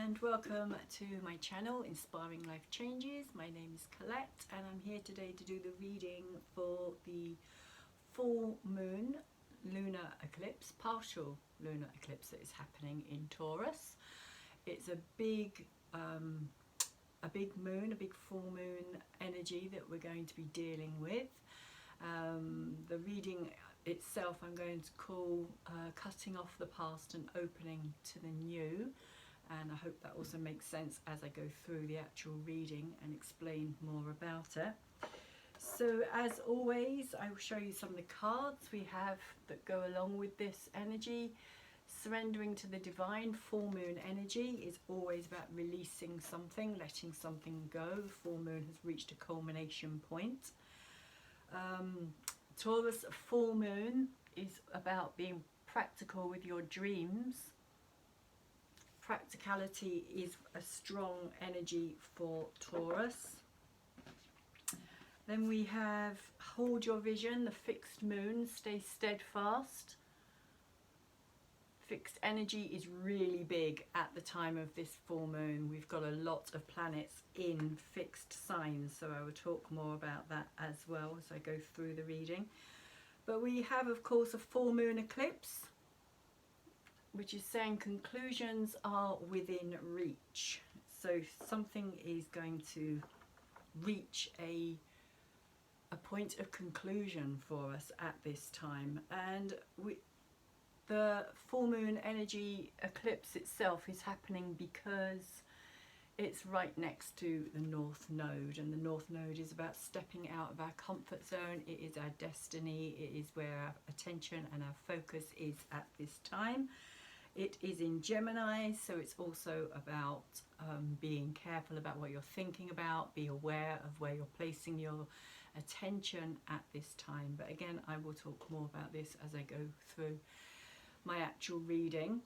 and welcome to my channel Inspiring Life Changes. My name is Colette and I'm here today to do the reading for the full moon lunar eclipse, partial lunar eclipse that is happening in Taurus. It's a big moon, a big full moon energy that we're going to be dealing with. The reading itself I'm going to call cutting off the past and opening to the new, and I hope that also makes sense as I go through the actual reading and explain more about it. So as always, I will show you some of the cards we have that go along with this energy. Surrendering to the divine. Full moon energy is always about releasing something, letting something go. The full moon has reached a culmination point. Taurus full moon is about being practical with your dreams. Practicality is a strong energy for Taurus. Then we have hold your vision, the fixed moon, stay steadfast. Fixed energy is really big at the time of this full moon. We've got a lot of planets in fixed signs, so I will talk more about that as well as I go through the reading. But we have, of course, a full moon eclipse, which is saying conclusions are within reach. So something is going to reach a point of conclusion for us at this time. And the full moon energy eclipse itself is happening because it's right next to the North Node, and the North Node is about stepping out of our comfort zone. It is our destiny. It is where our attention and our focus is at this time. It is in Gemini, so it's also about being careful about what you're thinking about. Be aware of where you're placing your attention at this time. But again, I will talk more about this as I go through my actual reading.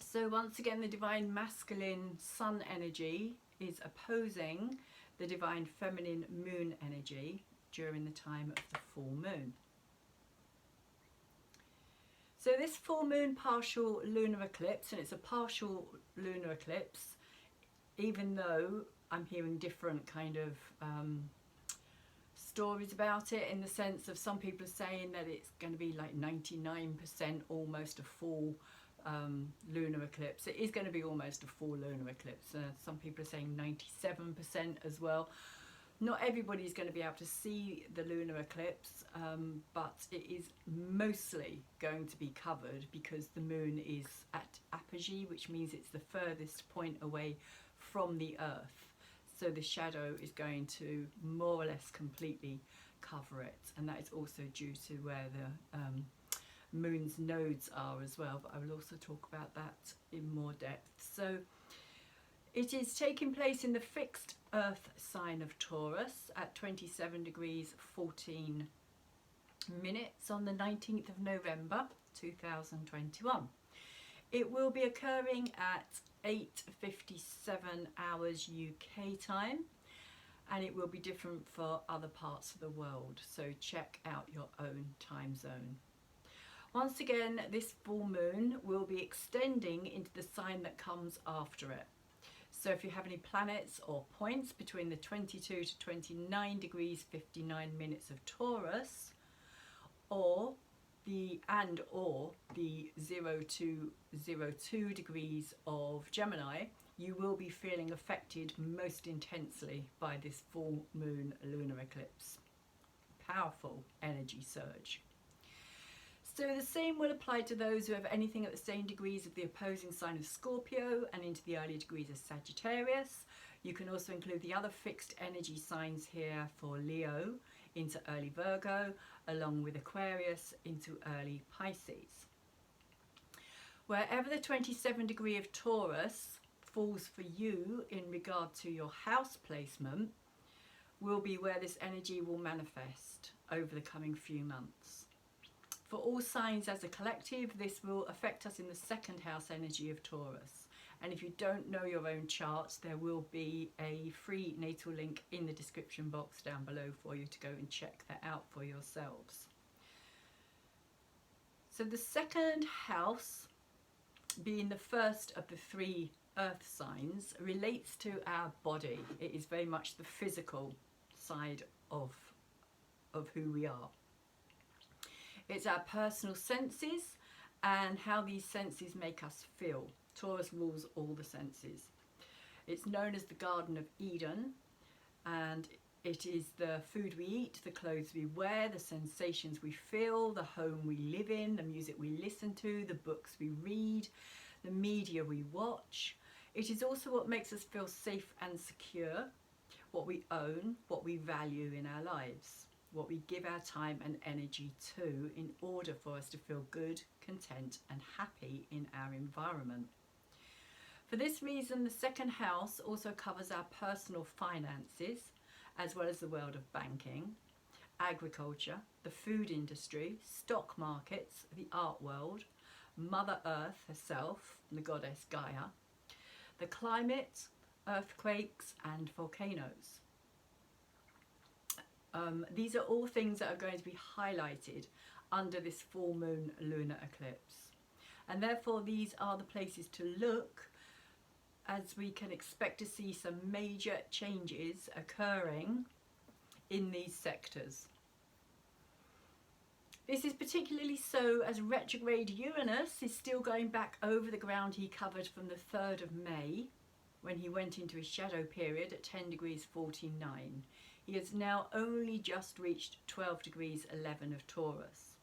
So once again, the divine masculine sun energy is opposing the divine feminine moon energy during the time of the full moon. So this full moon partial lunar eclipse, and it's a partial lunar eclipse, even though I'm hearing different kind of stories about it, in the sense of some people are saying that it's going to be like 99% almost a full lunar eclipse. It is going to be almost a full lunar eclipse. Some people are saying 97% as well. Not everybody is going to be able to see the lunar eclipse, but it is mostly going to be covered because the moon is at apogee, which means it's the furthest point away from the Earth. So the shadow is going to more or less completely cover it, and that is also due to where the moon's nodes are as well, but I will also talk about that in more depth. So it is taking place in the fixed earth sign of Taurus at 27 degrees 14 minutes on the 19th of November 2021. It will be occurring at 8:57 hours UK time, and it will be different for other parts of the world, so check out your own time zone. Once again, this full moon will be extending into the sign that comes after it. So if you have any planets or points between the 22 to 29 degrees 59 minutes of Taurus, or the 0 to 02 degrees of Gemini, you will be feeling affected most intensely by this full moon lunar eclipse. Powerful energy surge. So the same will apply to those who have anything at the same degrees of the opposing sign of Scorpio and into the early degrees of Sagittarius. You can also include the other fixed energy signs here for Leo into early Virgo, along with Aquarius into early Pisces. Wherever the 27 degree of Taurus falls for you in regard to your house placement will be where this energy will manifest over the coming few months. For all signs as a collective, this will affect us in the second house energy of Taurus. And if you don't know your own charts, there will be a free natal link in the description box down below for you to go and check that out for yourselves. So the second house being the first of the 3 earth signs, relates to our body. It is very much the physical side of who we are. It's our personal senses and how these senses make us feel. Taurus rules all the senses. It's known as the Garden of Eden, and it is the food we eat, the clothes we wear, the sensations we feel, the home we live in, the music we listen to, the books we read, the media we watch. It is also what makes us feel safe and secure, what we own, what we value in our lives, what we give our time and energy to in order for us to feel good, content and happy in our environment. For this reason, the second house also covers our personal finances, as well as the world of banking, agriculture, the food industry, stock markets, the art world, Mother Earth herself, the goddess Gaia, the climate, earthquakes and volcanoes. These are all things that are going to be highlighted under this full moon lunar eclipse. And therefore these are the places to look, as we can expect to see some major changes occurring in these sectors. This is particularly so as retrograde Uranus is still going back over the ground he covered from the 3rd of May, when he went into his shadow period at 10 degrees 49. He has now only just reached 12 degrees 11 of Taurus.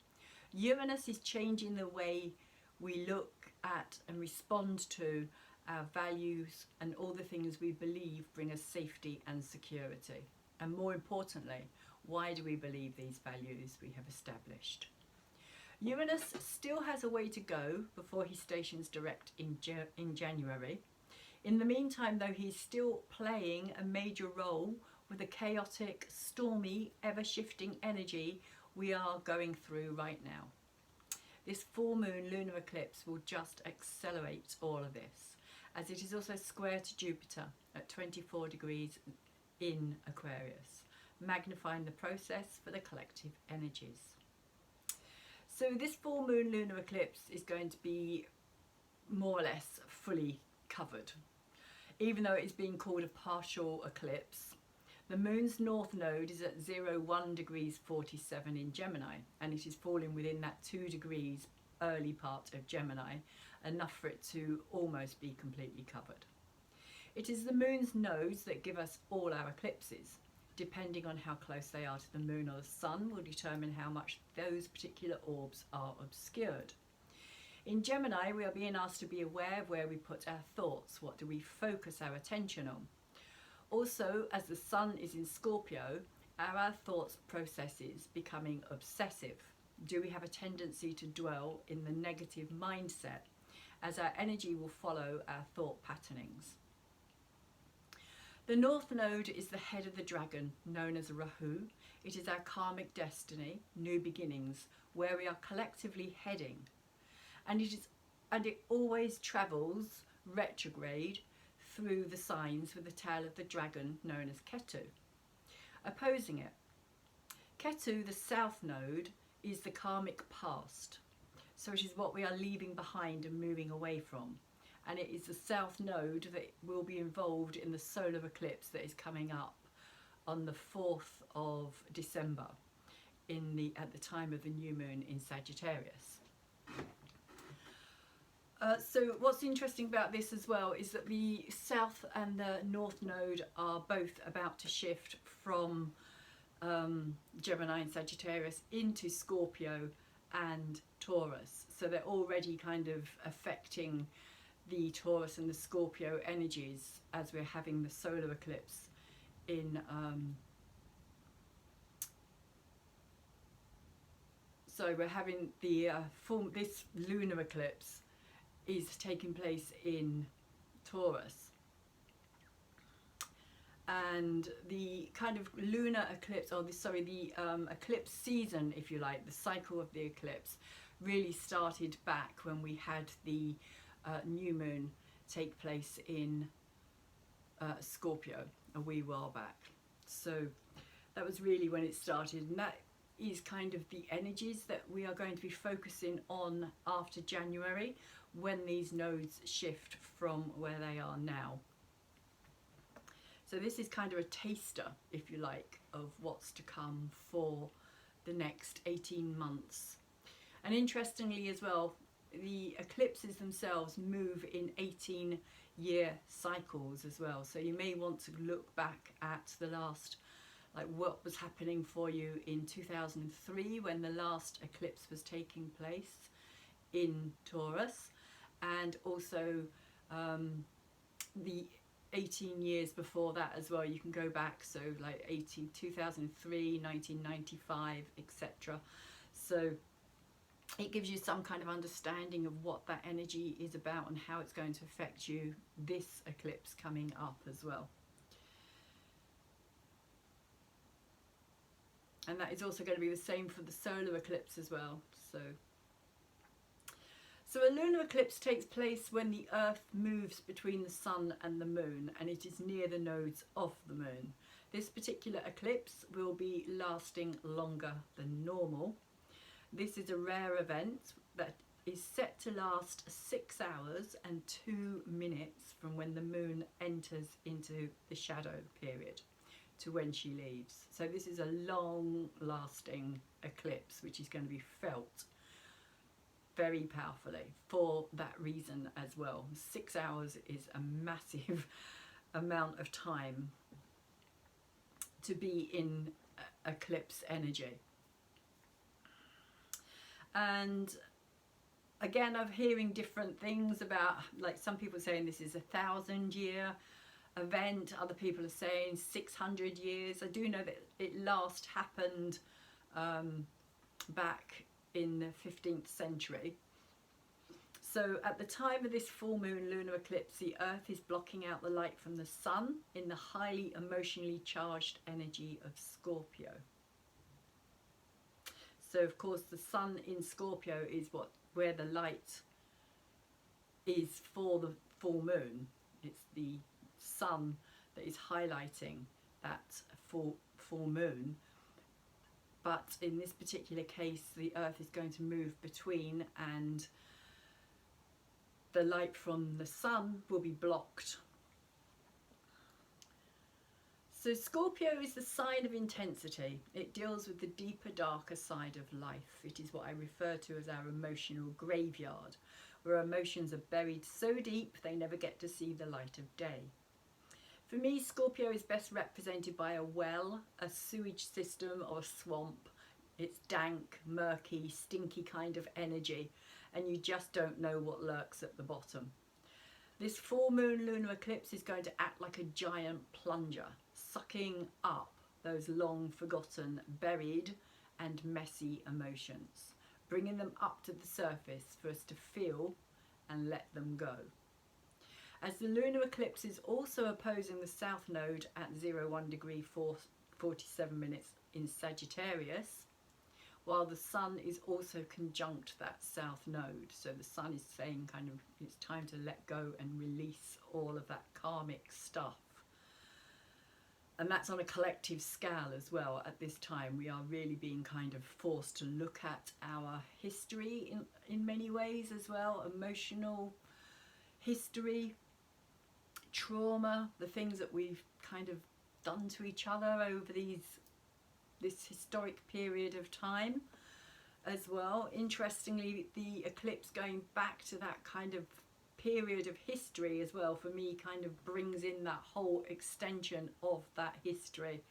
Uranus is changing the way we look at and respond to our values and all the things we believe bring us safety and security. And more importantly, why do we believe these values we have established? Uranus still has a way to go before he stations direct in January. In the meantime, though, he's still playing a major role with the chaotic, stormy, ever-shifting energy we are going through right now. This full moon lunar eclipse will just accelerate all of this, as it is also square to Jupiter at 24 degrees in Aquarius, magnifying the process for the collective energies. So this full moon lunar eclipse is going to be more or less fully covered. Even though it is being called a partial eclipse, the moon's north node is at 01 degrees 47 in Gemini, and it is falling within that 2 degrees early part of Gemini, enough for it to almost be completely covered. It is the moon's nodes that give us all our eclipses. Depending on how close they are to the moon or the sun will determine how much those particular orbs are obscured. In Gemini, we are being asked to be aware of where we put our thoughts. What do we focus our attention on? Also, as the sun is in Scorpio, are our thoughts processes becoming obsessive? Do we have a tendency to dwell in the negative mindset, as our energy will follow our thought patternings? The North Node is the head of the dragon, known as Rahu. It is our karmic destiny, new beginnings, where we are collectively heading. And it always travels retrograde through the signs with the tail of the dragon, known as Ketu. Opposing it, Ketu, the South Node, is the karmic past. So it is what we are leaving behind and moving away from. And it is the South Node that will be involved in the solar eclipse that is coming up on the 4th of December at the time of the new moon in Sagittarius. So what's interesting about this as well is that the South and the North Node are both about to shift from Gemini and Sagittarius into Scorpio and Taurus. So they're already kind of affecting the Taurus and the Scorpio energies as we're having the solar eclipse in so we're having the this lunar eclipse is taking place in Taurus, and the kind of lunar eclipse, or the eclipse season, if you like, the cycle of the eclipse really started back when we had the new moon take place in Scorpio a wee while back. So that was really when it started, and that is kind of the energies that we are going to be focusing on after January, when these nodes shift from where they are now. So this is kind of a taster, if you like, of what's to come for the next 18 months. And interestingly as well, the eclipses themselves move in 18-year cycles as well. So you may want to look back at the last, like what was happening for you in 2003 when the last eclipse was taking place in Taurus, and also the 18 years before that as well. You can go back, so like 2003, 1995, etc. So it gives you some kind of understanding of what that energy is about and how it's going to affect you this eclipse coming up as well. And that is also going to be the same for the solar eclipse as well. So a lunar eclipse takes place when the Earth moves between the Sun and the Moon, and it is near the nodes of the Moon. This particular eclipse will be lasting longer than normal. This is a rare event that is set to last 6 hours and 2 minutes from when the Moon enters into the shadow period to when she leaves. So this is a long-lasting eclipse which is going to be felt very powerfully for that reason as well. 6 hours is a massive amount of time to be in eclipse energy. And again, I'm hearing different things about, like some people saying this is a 1,000-year event, other people are saying 600 years. I do know that it last happened back in the 15th century. So at the time of this full moon lunar eclipse, the Earth is blocking out the light from the Sun in the highly emotionally charged energy of Scorpio. So of course the Sun in Scorpio is where the light is for the full moon. It's the Sun that is highlighting that full moon. But in this particular case, the Earth is going to move between, and the light from the Sun will be blocked. So Scorpio is the sign of intensity. It deals with the deeper, darker side of life. It is what I refer to as our emotional graveyard, where emotions are buried so deep they never get to see the light of day. For me, Scorpio is best represented by a well, a sewage system, or a swamp. It's dank, murky, stinky kind of energy, and you just don't know what lurks at the bottom. This full moon lunar eclipse is going to act like a giant plunger, sucking up those long forgotten, buried and messy emotions, bringing them up to the surface for us to feel and let them go. As the lunar eclipse is also opposing the south node at 01 degree 47 minutes in Sagittarius, while the Sun is also conjunct that south node. So the Sun is saying kind of it's time to let go and release all of that karmic stuff. And that's on a collective scale as well. At this time, we are really being kind of forced to look at our history in many ways as well. Emotional history, trauma, the things that we've kind of done to each other over this historic period of time as well. Interestingly, the eclipse going back to that kind of period of history as well, for me, kind of brings in that whole extension of that history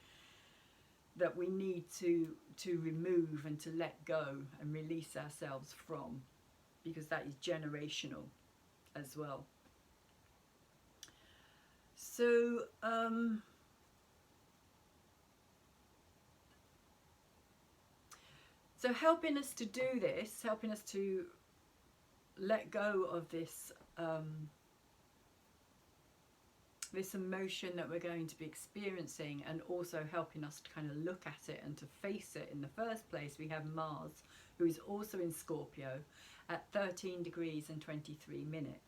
that we need to remove and to let go and release ourselves from, because that is generational as well. So so helping us to do this, helping us to let go of this this emotion that we're going to be experiencing, and also helping us to kind of look at it and to face it in the first place, we have Mars, who is also in Scorpio at 13 degrees and 23 minutes.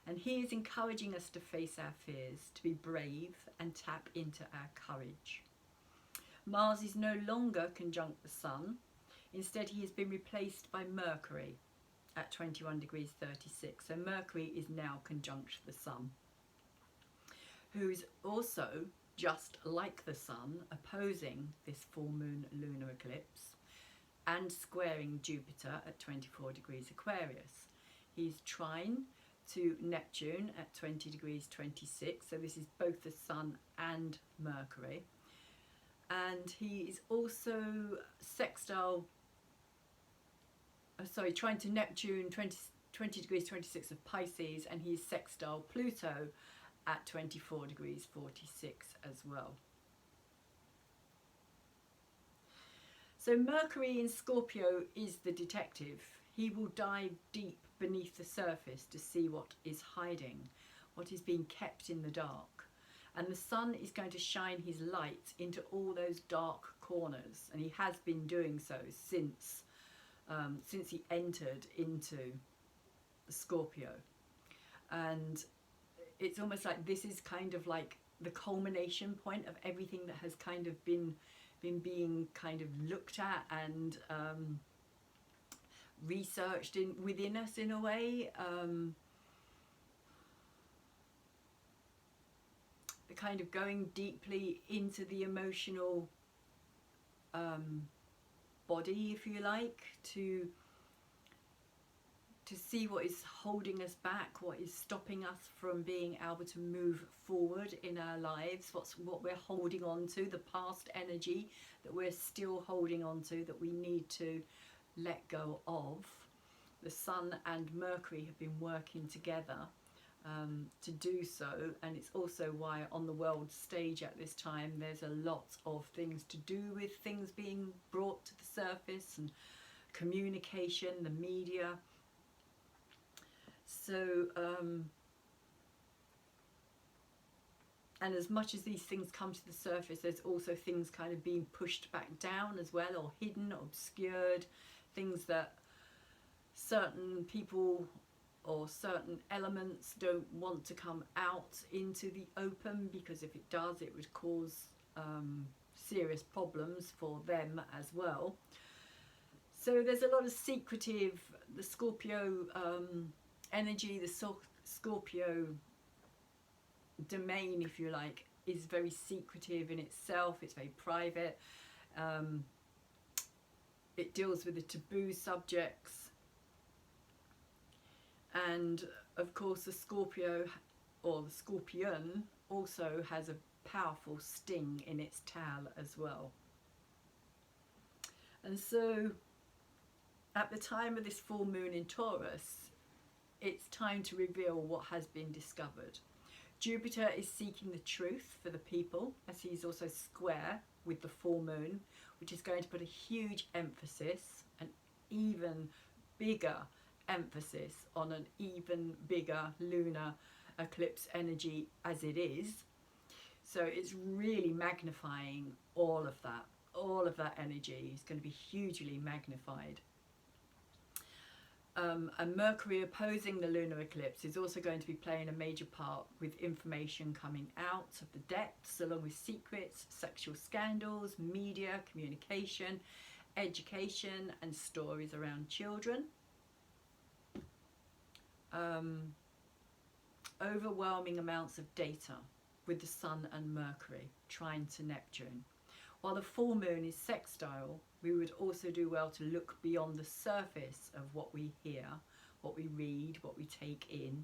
And he is encouraging us to face our fears, to be brave and tap into our courage. Mars is no longer conjunct the Sun. Instead, he has been replaced by Mercury. at 21 degrees 36. So Mercury is now conjunct the Sun, who's also, just like the Sun, opposing this full moon lunar eclipse and squaring Jupiter at 24 degrees Aquarius. He's trine to Neptune at 20 degrees 26, so this is both the Sun and Mercury. And he is also trine to Neptune 20 degrees 26 of Pisces, and he's sextile Pluto at 24 degrees 46 as well. So Mercury in Scorpio is the detective. He will dive deep beneath the surface to see what is hiding, what is being kept in the dark. And the Sun is going to shine his light into all those dark corners, and he has been doing so since he entered into Scorpio. And it's almost like this is kind of like the culmination point of everything that has kind of been being kind of looked at and researched within us in a way. The kind of going deeply into the emotional body, if you like, to see what is holding us back, what is stopping us from being able to move forward in our lives, what we're holding on to, the past energy that we're still holding on to that we need to let go of. The Sun and Mercury have been working together to do so, and it's also why on the world stage at this time there's a lot of things to do with things being brought to the surface and communication, the media. So and as much as these things come to the surface, there's also things kind of being pushed back down as well, or hidden, obscured, things that certain people or certain elements don't want to come out into the open, because if it does, it would cause serious problems for them as well. So there's a lot of secretive, the Scorpio energy, the Scorpio domain, if you like, is very secretive in itself. It's very private. It deals with the taboo subjects. And of course the Scorpio, or the Scorpion, also has a powerful sting in its tail as well. And so at the time of this full moon in Taurus, it's time to reveal what has been discovered. Jupiter is seeking the truth for the people, as he's also square with the full moon, which is going to put a huge emphasis, an even bigger emphasis on an even bigger lunar eclipse energy as it is. So it's really magnifying all of that energy is going to be hugely magnified. And Mercury opposing the lunar eclipse is also going to be playing a major part with information coming out of the depths, along with secrets, sexual scandals, media, communication, education, and stories around children. Overwhelming amounts of data with the Sun and Mercury trine to Neptune. While the full moon is sextile, we would also do well to look beyond the surface of what we hear, what we read, what we take in,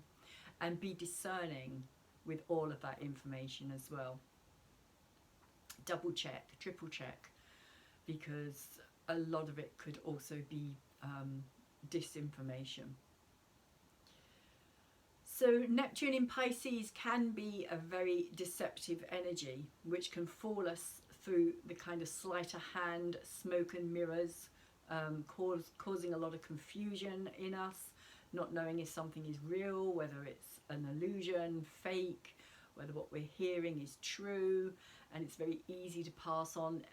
and be discerning with all of that information as well. Double check, triple check, because a lot of it could also be disinformation. So Neptune in Pisces can be a very deceptive energy, which can fool us through the kind of sleight of hand, smoke and mirrors, causing a lot of confusion in us, not knowing if something is real, whether it's an illusion, fake, whether what we're hearing is true. And it's very easy to pass on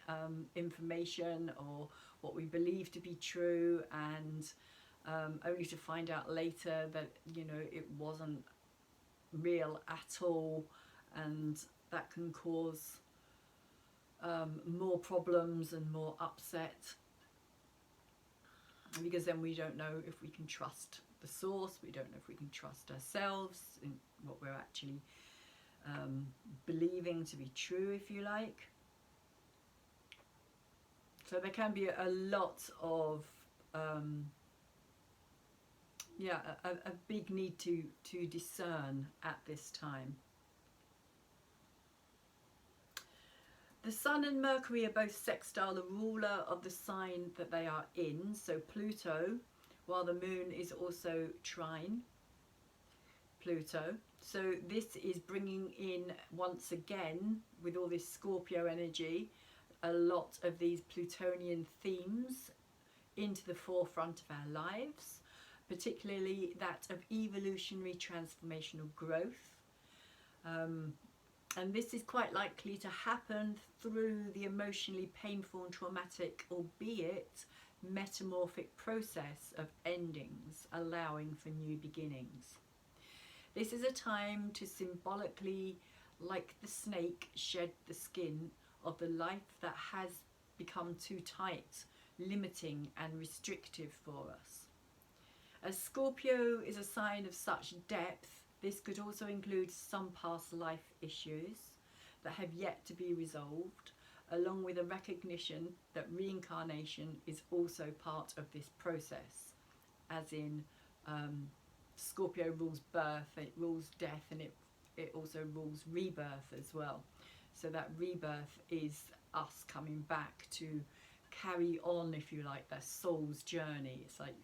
information or what we believe to be true, and only to find out later that, you know, it wasn't real at all, and that can cause more problems and more upset. because then we don't know if we can trust the source, we don't know if we can trust ourselves in what we're actually believing to be true, if you like. So there can be a lot of a big need to discern at this time. The Sun and Mercury are both sextile the ruler of the sign that they are in, so Pluto, while the Moon is also trine Pluto. So this is bringing in, once again, with all this Scorpio energy, a lot of these Plutonian themes into the forefront of our lives, particularly that of evolutionary transformational growth. And this is quite likely to happen through the emotionally painful and traumatic, albeit metamorphic process of endings, allowing for new beginnings. This is a time to symbolically, like the snake, shed the skin of the life that has become too tight, limiting and restrictive for us. As Scorpio is a sign of such depth, this could also include some past life issues that have yet to be resolved, along with a recognition that reincarnation is also part of this process, as in Scorpio rules birth, it rules death, and it also rules rebirth as well. So that rebirth is us coming back to carry on, if you like, their soul's journey. It's like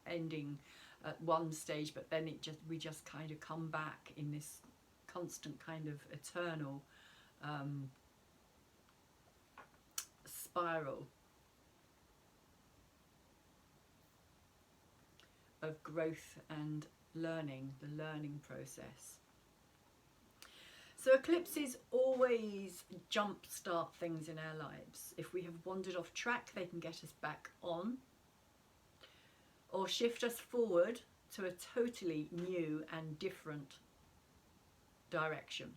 ending at one stage, but then we just kind of come back in this constant kind of eternal spiral of growth and learning, the learning process. So eclipses always jumpstart things in our lives. If we have wandered off track, they can get us back on, or shift us forward to a totally new and different direction.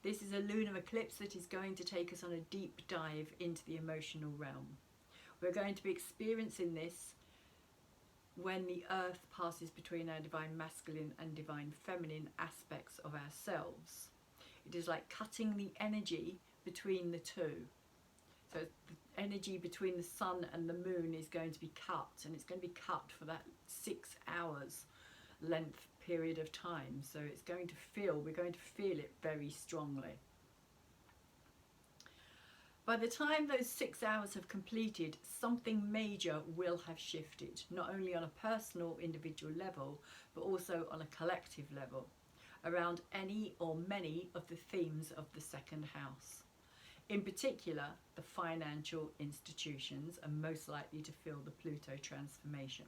This is a lunar eclipse that is going to take us on a deep dive into the emotional realm. We're going to be experiencing this when the earth passes between our divine masculine and divine feminine aspects of ourselves. It is like cutting the energy between the two. So the energy between the sun and the moon is going to be cut, and it's going to be cut for that 6 hours length period of time. So it's going to we're going to feel it very strongly. By the time those 6 hours have completed, something major will have shifted, not only on a personal individual level, but also on a collective level, around any or many of the themes of the second house. In particular, the financial institutions are most likely to feel the Pluto transformation.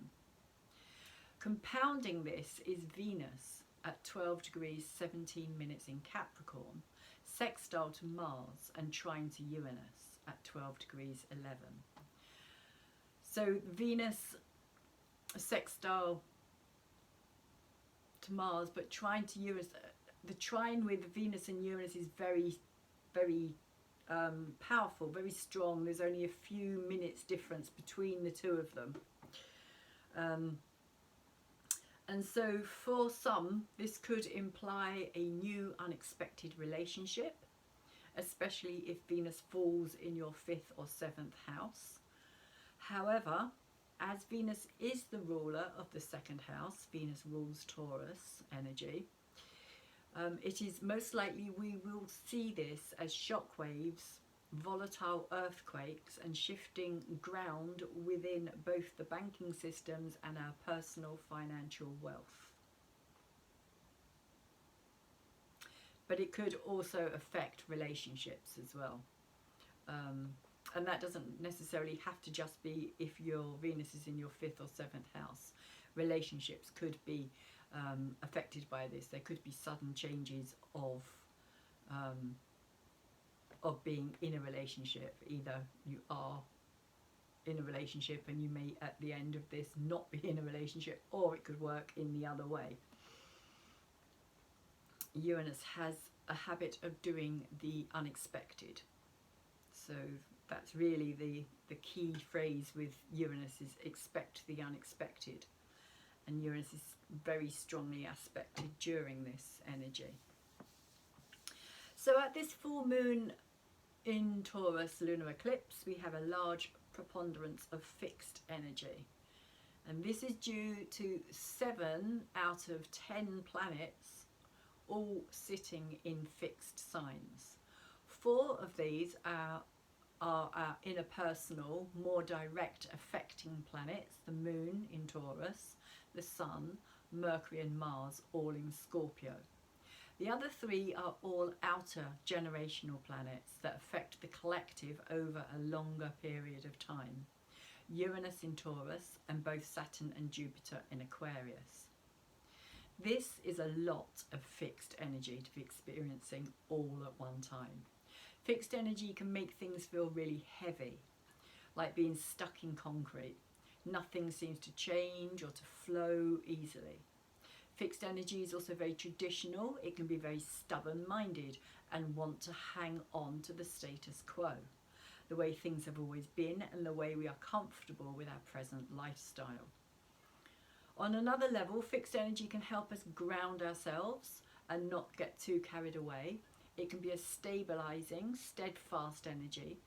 Compounding this is Venus at 12 degrees 17 minutes in Capricorn, sextile to Mars and trine to Uranus at 12 degrees 11. So Venus sextile to Mars, but trine to Uranus. The trine with Venus and Uranus is very, very powerful, very strong. There's only a few minutes difference between the two of them. And so for some, this could imply a new unexpected relationship, especially if Venus falls in your 5th or 7th house. However, as Venus is the ruler of the second house, Venus rules Taurus energy, it is most likely we will see this as shockwaves, volatile earthquakes and shifting ground within both the banking systems and our personal financial wealth. But it could also affect relationships as well. And that doesn't necessarily have to just be if your Venus is in your 5th or 7th house. Relationships could be affected by this. There could be sudden changes of being in a relationship. Either you are in a relationship and you may at the end of this not be in a relationship, or it could work in the other way. Uranus has a habit of doing the unexpected, so That's really the key phrase with Uranus, is expect the unexpected. And Uranus is very strongly aspected during this energy. So at this full moon in Taurus lunar eclipse, we have a large preponderance of fixed energy. And this is due to 7 out of 10 planets all sitting in fixed signs. 4 of these are our interpersonal, more direct affecting planets, the moon in Taurus, the sun, Mercury and Mars, all in Scorpio. The other 3 are all outer generational planets that affect the collective over a longer period of time. Uranus in Taurus and both Saturn and Jupiter in Aquarius. This is a lot of fixed energy to be experiencing all at one time. Fixed energy can make things feel really heavy, like being stuck in concrete. Nothing seems to change or to flow easily. Fixed energy is also very traditional. It can be very stubborn-minded and want to hang on to the status quo, the way things have always been and the way we are comfortable with our present lifestyle. On another level, fixed energy can help us ground ourselves and not get too carried away. It can be a stabilizing, steadfast energy,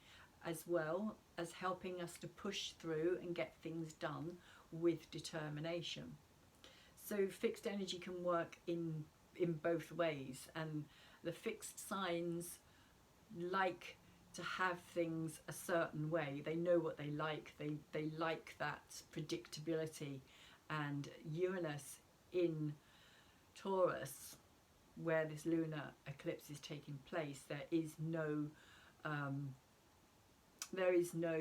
as well as helping us to push through and get things done with determination. So fixed energy can work in both ways, and the fixed signs like to have things a certain way. They know what they like. They like that predictability. And Uranus in Taurus, where this lunar eclipse is taking place, there is no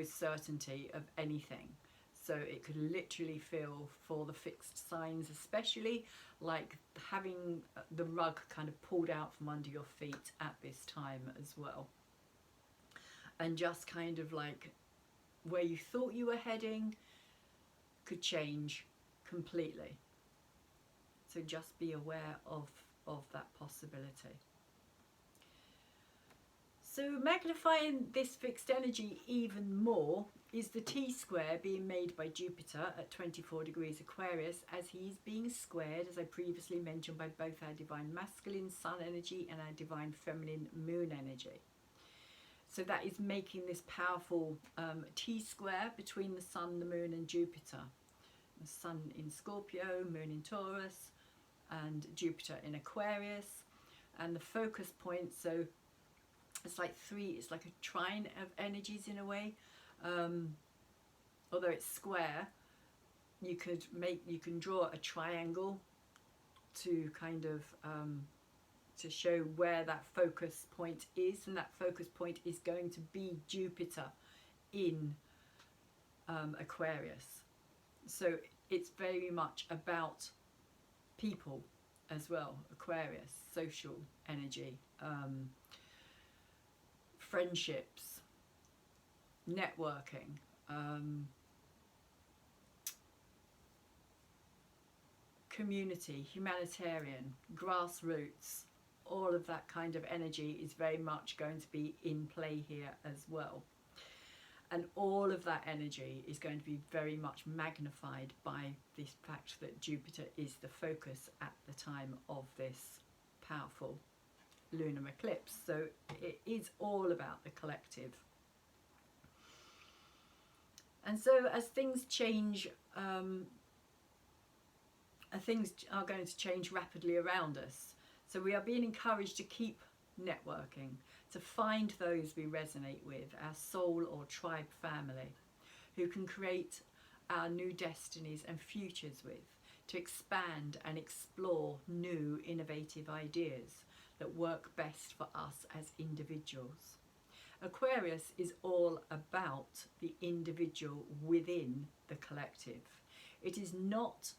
certainty of anything. So it could literally feel, for the fixed signs especially, like having the rug kind of pulled out from under your feet at this time as well. And just kind of like where you thought you were heading could change completely. So just be aware of that possibility. So magnifying this fixed energy even more is the T-square being made by Jupiter at 24 degrees Aquarius, as he's being squared, as I previously mentioned, by both our divine masculine sun energy and our divine feminine moon energy. So that is making this powerful T-square between the sun, the moon and Jupiter. The sun in Scorpio, moon in Taurus and Jupiter in Aquarius. And the focus point, so it's like a trine of energies in a way. Although it's square, you can draw a triangle to kind of to show where that focus point is, and that focus point is going to be Jupiter in Aquarius. So it's very much about people as well. Aquarius, social energy, friendships, networking, community, humanitarian, grassroots, all of that kind of energy is very much going to be in play here as well. And all of that energy is going to be very much magnified by this fact that Jupiter is the focus at the time of this powerful lunar eclipse. So it is all about the collective. And so as things change, things are going to change rapidly around us. So we are being encouraged to keep networking, to find those we resonate with, our soul or tribe family, who can create our new destinies and futures with, to expand and explore new innovative ideas that work best for us as individuals. Aquarius is all about the individual within the collective. It is not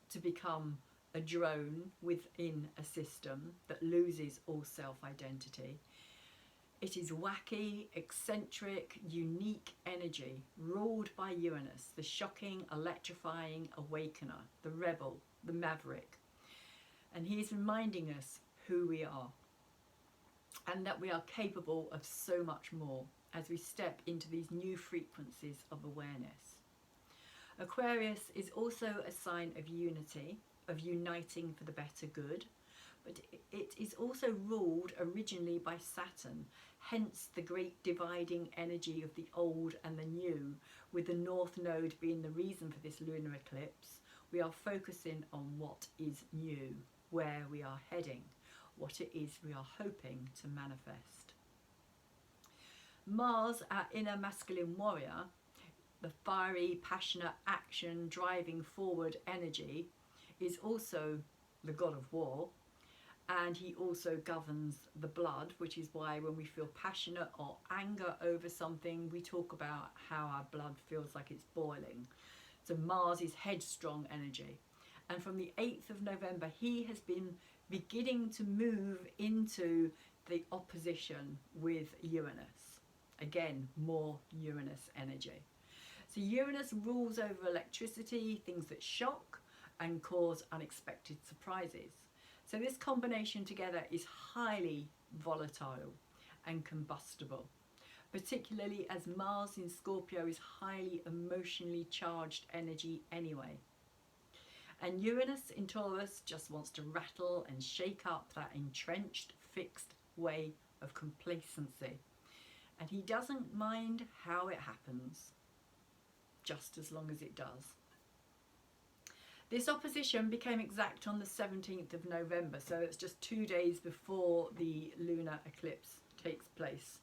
to become a drone within a system that loses all self-identity. It is wacky, eccentric, unique energy ruled by Uranus, the shocking, electrifying awakener, the rebel, the maverick. And he is reminding us who we are and that we are capable of so much more. as we step into these new frequencies of awareness. Aquarius is also a sign of unity, of uniting for the better good, but it is also ruled originally by Saturn, hence the great dividing energy of the old and the new, with the North Node being the reason for this lunar eclipse. We are focusing on what is new, where we are heading, what it is we are hoping to manifest. Mars, our inner masculine warrior, the fiery, passionate, action, driving forward energy, is also the god of war, and he also governs the blood, which is why when we feel passionate or anger over something, we talk about how our blood feels like it's boiling. So Mars is headstrong energy, and from the 8th of November he has been beginning to move into the opposition with Uranus. Again, more Uranus energy. So Uranus rules over electricity, things that shock and cause unexpected surprises. So this combination together is highly volatile and combustible, particularly as Mars in Scorpio is highly emotionally charged energy anyway. And Uranus in Taurus just wants to rattle and shake up that entrenched, fixed way of complacency. And he doesn't mind how it happens, just as long as it does. This opposition became exact on the 17th of November, so it's just 2 days before the lunar eclipse takes place.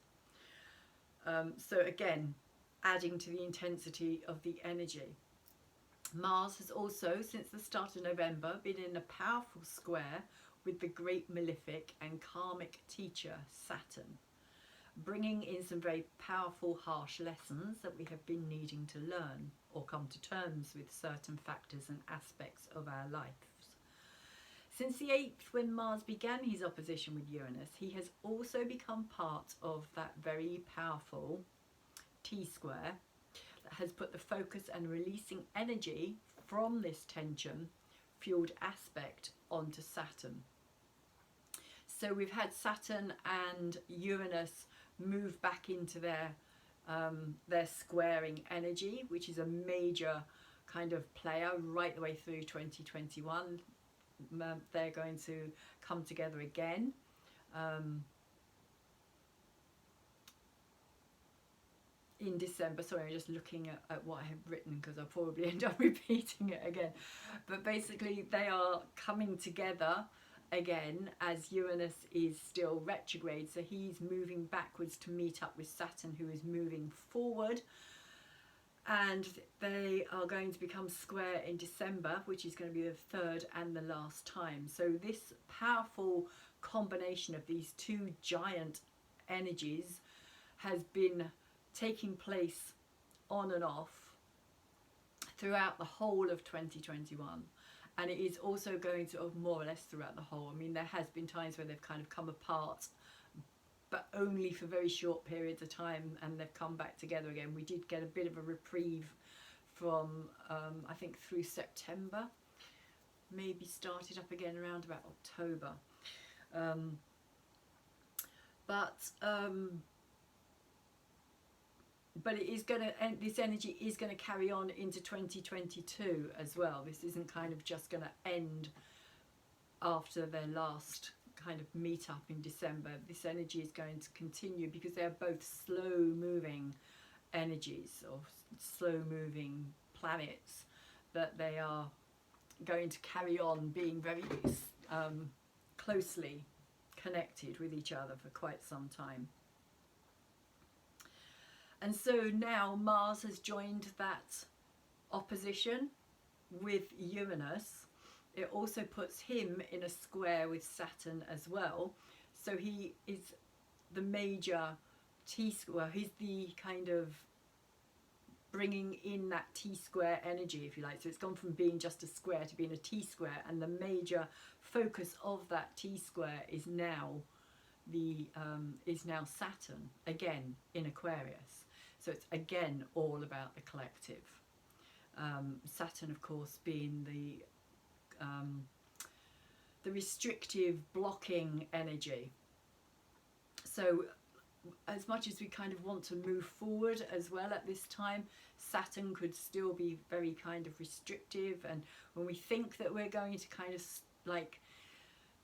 So again, adding to the intensity of the energy. Mars has also, since the start of November, been in a powerful square with the great malefic and karmic teacher Saturn, bringing in some very powerful, harsh lessons that we have been needing to learn or come to terms with certain factors and aspects of our lives. Since the 8th, when Mars began his opposition with Uranus, he has also become part of that very powerful T-square that has put the focus and releasing energy from this tension-fueled aspect onto Saturn. So we've had Saturn and Uranus move back into their squaring energy, which is a major kind of player right the way through 2021. They're going to come together again. In December, sorry, I'm just looking at what I have written because I'll probably end up repeating it again. But basically they are coming together again as Uranus is still retrograde, so he's moving backwards to meet up with Saturn, who is moving forward, and they are going to become square in December, which is going to be the third and the last time. So this powerful combination of these two giant energies has been taking place on and off throughout the whole of 2021. And it is also going to more or less throughout the whole. I mean, there has been times where they've kind of come apart, but only for very short periods of time, and they've come back together again. We did get a bit of a reprieve from, I think, through September, maybe started up again around about October. But it is going to, this energy is going to carry on into 2022 as well. This isn't kind of just going to end after their last kind of meet up in December. This energy is going to continue because they're both slow moving energies or slow moving planets, that they are going to carry on being very closely connected with each other for quite some time. And so now Mars has joined that opposition with Uranus. It also puts him in a square with Saturn as well. So he is the major T-square. He's the kind of bringing in that T-square energy, if you like. So it's gone from being just a square to being a T-square. And the major focus of that T-square is now Saturn, again in Aquarius. So it's again all about the collective. Saturn, of course, being the restrictive, blocking energy. So as much as we kind of want to move forward as well at this time, Saturn could still be very kind of restrictive. And when we think that we're going to kind of like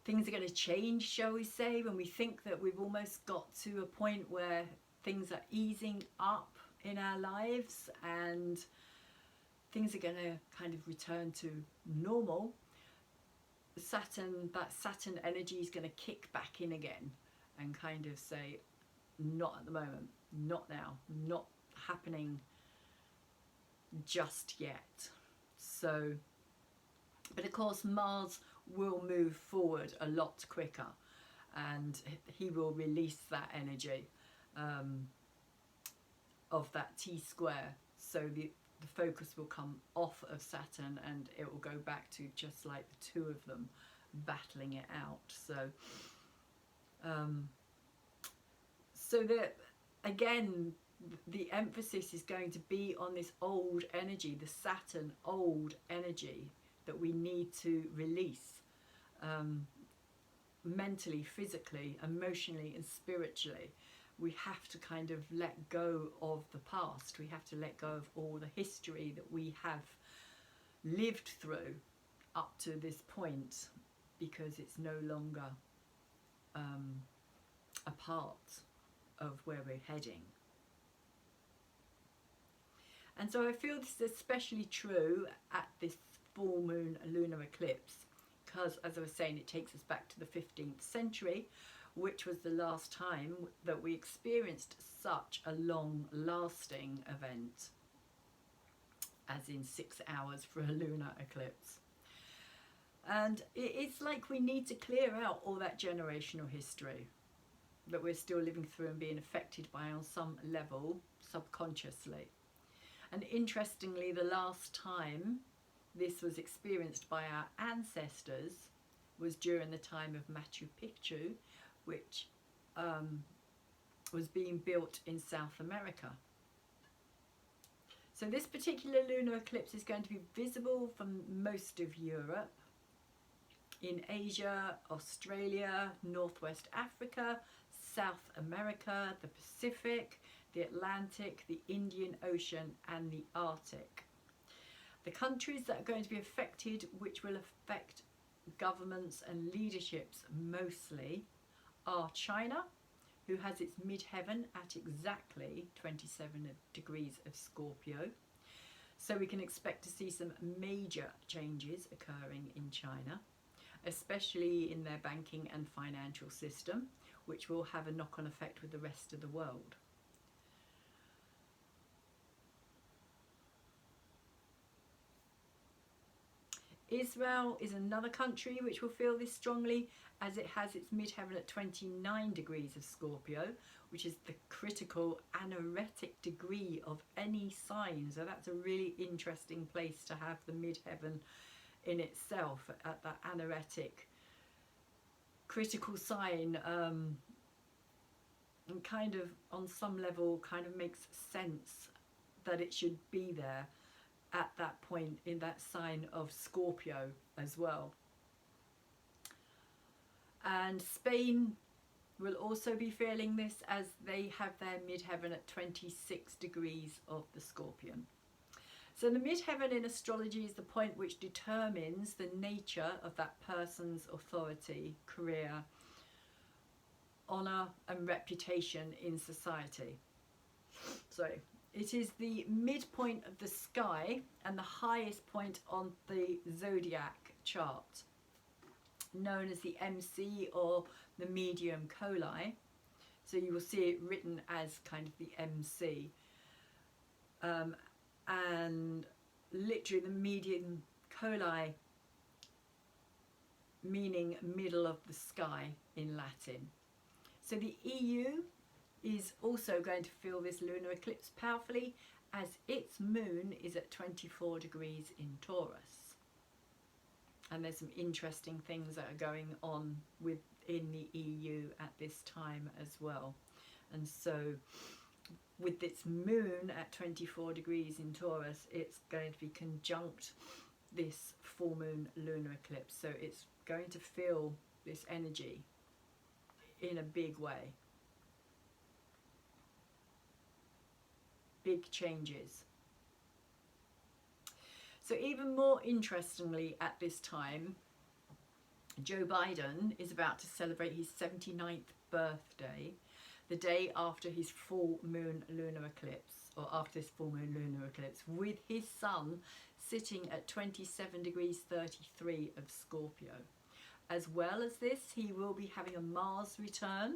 things are going to change, shall we say, when we think that we've almost got to a point where things are easing up in our lives and things are going to kind of return to normal, that Saturn energy is going to kick back in again and kind of say, not at the moment, not now, not happening just yet. So, but of course Mars will move forward a lot quicker, and he will release that energy of that T square. So the focus will come off of Saturn and it will go back to just like the two of them battling it out. So that again, the emphasis is going to be on this old energy, the Saturn old energy that we need to release mentally, physically, emotionally and spiritually. We have to kind of let go of the past. We have to let go of all the history that we have lived through up to this point, because it's no longer a part of where we're heading. And so I feel this is especially true at this full moon lunar eclipse, because as I was saying, it takes us back to the 15th century, which was the last time that we experienced such a long lasting event, as in 6 hours for a lunar eclipse. And it's like we need to clear out all that generational history that we're still living through and being affected by on some level subconsciously. And interestingly, the last time this was experienced by our ancestors was during the time of Machu Picchu, which was being built in South America. So this particular lunar eclipse is going to be visible from most of Europe, in Asia, Australia, Northwest Africa, South America, the Pacific, the Atlantic, the Indian Ocean and the Arctic. The countries that are going to be affected, which will affect governments and leaderships mostly, are China, who has its midheaven at exactly 27 degrees of Scorpio. So we can expect to see some major changes occurring in China, especially in their banking and financial system, which will have a knock-on effect with the rest of the world. Israel is another country which will feel this strongly, as it has its midheaven at 29 degrees of Scorpio, which is the critical anaretic degree of any sign. So that's a really interesting place to have the midheaven in itself, at that anaretic critical sign, and kind of on some level kind of makes sense that it should be there at that point in that sign of Scorpio as well. And Spain will also be feeling this, as they have their midheaven at 26 degrees of the Scorpion. So the midheaven in astrology is the point which determines the nature of that person's authority, career, honour and reputation in society. So it is the midpoint of the sky and the highest point on the zodiac chart, known as the MC or the medium coli. So you will see it written as kind of the MC. And literally the medium coli meaning middle of the sky in Latin. So the EU is also going to feel this lunar eclipse powerfully, as its moon is at 24 degrees in Taurus. And there's some interesting things that are going on within the EU at this time as well. And so with its moon at 24 degrees in Taurus, it's going to be conjunct this full moon lunar eclipse. So it's going to feel this energy in a big way. big changes. So even more interestingly, at this time, Joe Biden is about to celebrate his 79th birthday, the day after his full moon lunar eclipse, or after this full moon lunar eclipse, with his sun sitting at 27 degrees 33 of Scorpio. As well as this, he will be having a Mars return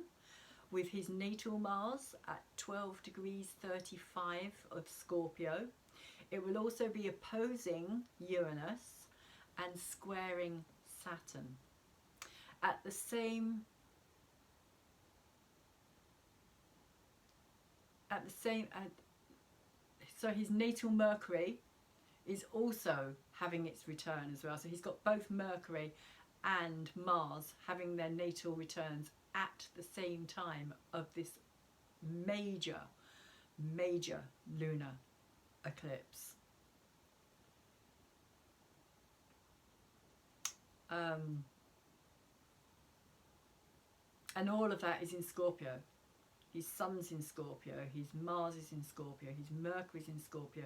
with his natal Mars at 12 degrees 35 of Scorpio. It will also be opposing Uranus and squaring Saturn. So his natal Mercury is also having its return as well. So he's got both Mercury and Mars having their natal returns at the same time of this major lunar eclipse. And all of that is in Scorpio. His sun's in Scorpio, his Mars is in Scorpio, his Mercury's in Scorpio.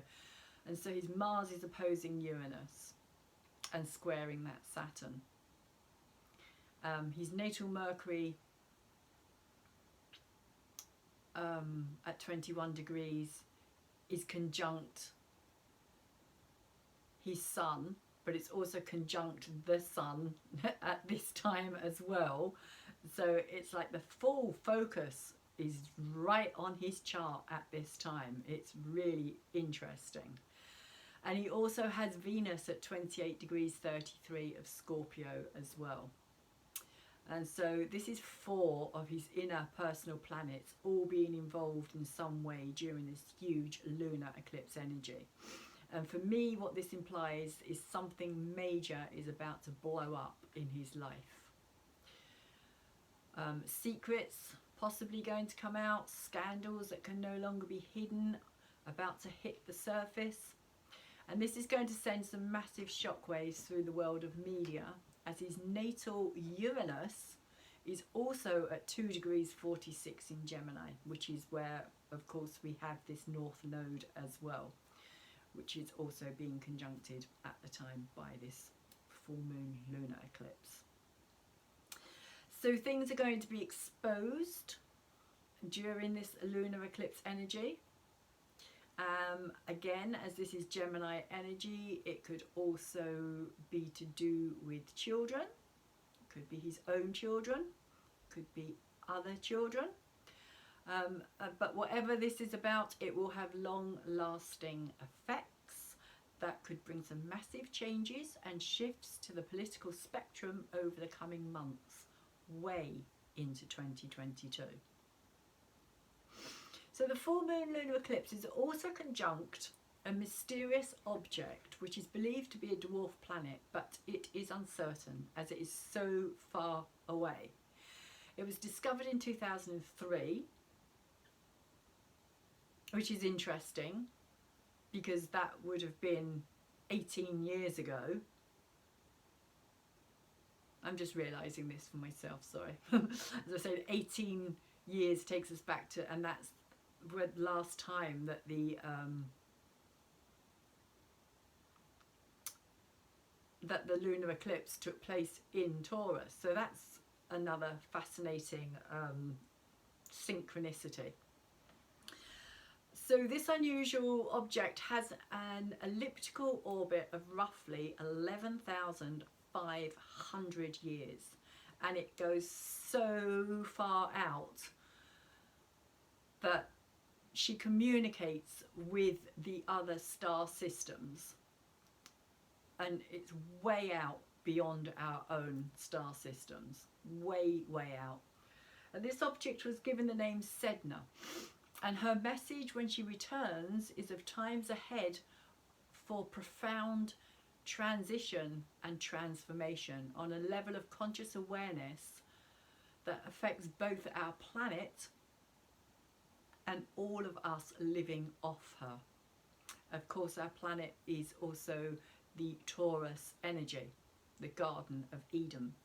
And so his Mars is opposing Uranus and squaring that Saturn. His natal Mercury at 21 degrees is conjunct his sun, but it's also conjunct the sun at this time as well. So it's like the full focus is right on his chart at this time. It's really interesting. And he also has Venus at 28 degrees 33 of Scorpio as well. And so this is 4 of his inner personal planets all being involved in some way during this huge lunar eclipse energy. And for me, what this implies is something major is about to blow up in his life. Secrets possibly going to come out, scandals that can no longer be hidden, about to hit the surface. And this is going to send some massive shockwaves through the world of media, as his natal Uranus is also at 2 degrees 46 in Gemini, which is where, of course, we have this North Node as well, which is also being conjuncted at the time by this full moon lunar eclipse. So things are going to be exposed during this lunar eclipse energy. Again, as this is Gemini energy, it could also be to do with children. It could be his own children, could be other children. But whatever this is about, it will have long-lasting effects that could bring some massive changes and shifts to the political spectrum over the coming months, way into 2022. So the full moon lunar eclipse is also conjunct a mysterious object which is believed to be a dwarf planet, but it is uncertain as it is so far away. It was discovered in 2003, which is interesting because that would have been 18 years ago. I'm just realising this for myself, sorry. As I said, 18 years takes us back to, and that's the last time that the lunar eclipse took place in Taurus. So that's another fascinating synchronicity. So this unusual object has an elliptical orbit of roughly 11,500 years, and it goes so far out that she communicates with the other star systems, and it's way out beyond our own star systems, way out. And this object was given the name Sedna, and her message when she returns is of times ahead for profound transition and transformation on a level of conscious awareness that affects both our planet and all of us living off her. Of course, our planet is also the Taurus energy, the Garden of Eden.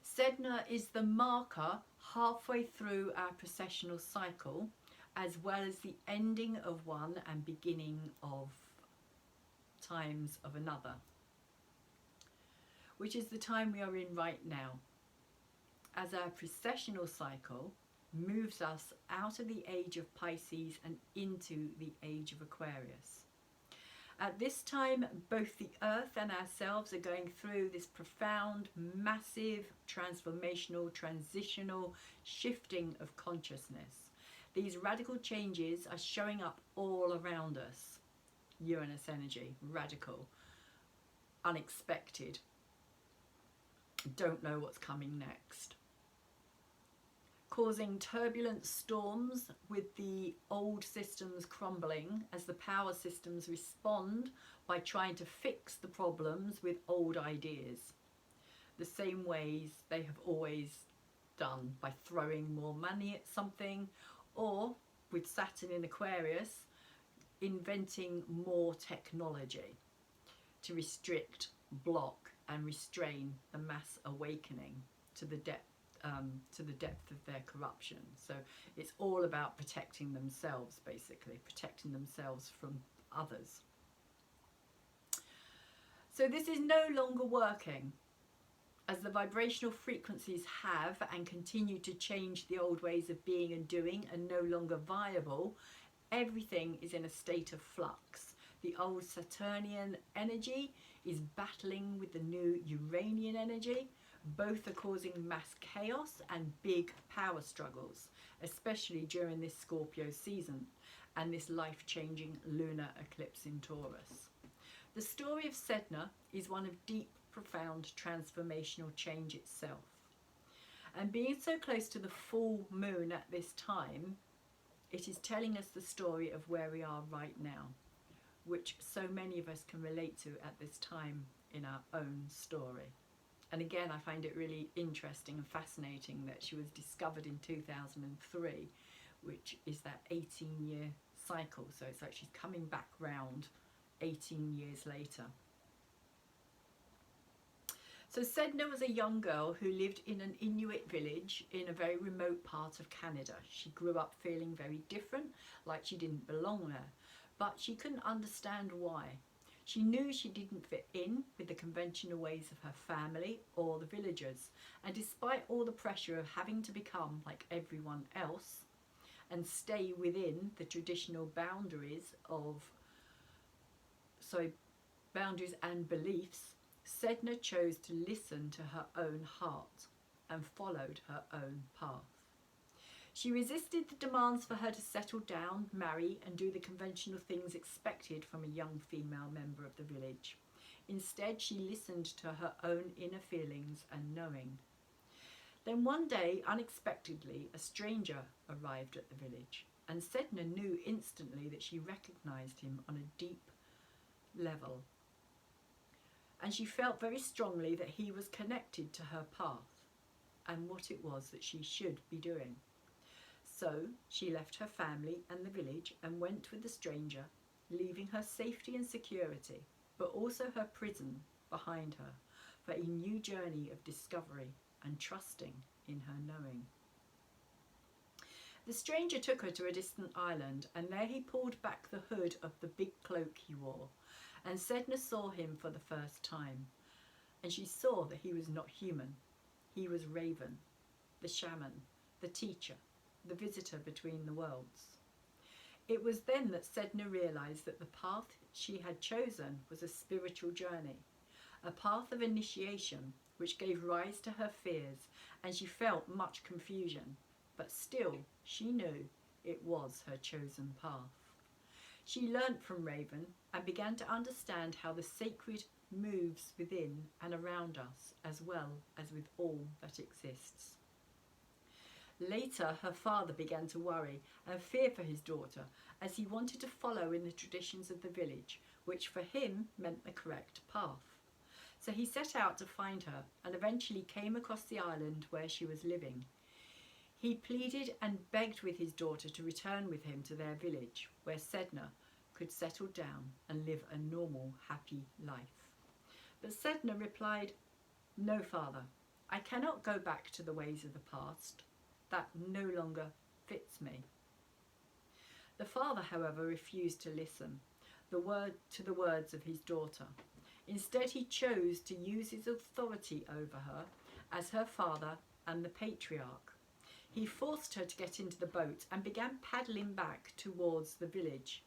Sedna is the marker halfway through our precessional cycle as well as the ending of one and beginning of times of another, which is the time we are in right now, as our precessional cycle moves us out of the age of Pisces and into the age of Aquarius. At this time, both the Earth and ourselves are going through this profound, massive, transformational, transitional shifting of consciousness. These radical changes are showing up all around us. Uranus energy, radical, unexpected, don't know what's coming next. Causing turbulent storms with the old systems crumbling as the power systems respond by trying to fix the problems with old ideas, the same ways they have always done, by throwing more money at something, or with Saturn in Aquarius, inventing more technology to restrict, block and restrain the mass awakening to the depth of their corruption. So it's all about protecting themselves, basically, protecting themselves from others. So this is no longer working, as the vibrational frequencies have and continue to change the old ways of being and doing and no longer viable. Everything is in a state of flux. The old Saturnian energy is battling with the new Uranian energy. Both are causing mass chaos and big power struggles, especially during this Scorpio season and this life-changing lunar eclipse in Taurus. The story of Sedna is one of deep, profound transformational change itself. And being so close to the full moon at this time, it is telling us the story of where we are right now, which so many of us can relate to at this time in our own story. And again, I find it really interesting and fascinating that she was discovered in 2003, which is that 18-year cycle. So it's like she's coming back round 18 years later. So Sedna was a young girl who lived in an Inuit village in a very remote part of Canada. She grew up feeling very different, like she didn't belong there, but she couldn't understand why. She knew she didn't fit in with the conventional ways of her family or the villagers, and despite all the pressure of having to become like everyone else and stay within the traditional boundaries and beliefs, Sedna chose to listen to her own heart and followed her own path. She resisted the demands for her to settle down, marry and do the conventional things expected from a young female member of the village. Instead, she listened to her own inner feelings and knowing. Then one day, unexpectedly, a stranger arrived at the village, and Sedna knew instantly that she recognised him on a deep level. And she felt very strongly that he was connected to her path and what it was that she should be doing. So she left her family and the village and went with the stranger, leaving her safety and security, but also her prison behind her, for a new journey of discovery and trusting in her knowing. The stranger took her to a distant island, and there he pulled back the hood of the big cloak he wore, and Sedna saw him for the first time, and she saw that he was not human. He was Raven, the shaman, the teacher, the visitor between the worlds. It was then that Sedna realised that the path she had chosen was a spiritual journey, a path of initiation which gave rise to her fears, and she felt much confusion, but still she knew it was her chosen path. She learnt from Raven and began to understand how the sacred moves within and around us, as well as with all that exists. Later, her father began to worry and fear for his daughter, as he wanted to follow in the traditions of the village, which for him meant the correct path. So he set out to find her and eventually came across the island where she was living. He pleaded and begged with his daughter to return with him to their village, where Sedna could settle down and live a normal, happy life. But Sedna replied, "No, father, I cannot go back to the ways of the past. That no longer fits me." The father, however, refused to listen to the words of his daughter. Instead, he chose to use his authority over her as her father and the patriarch. He forced her to get into the boat and began paddling back towards the village.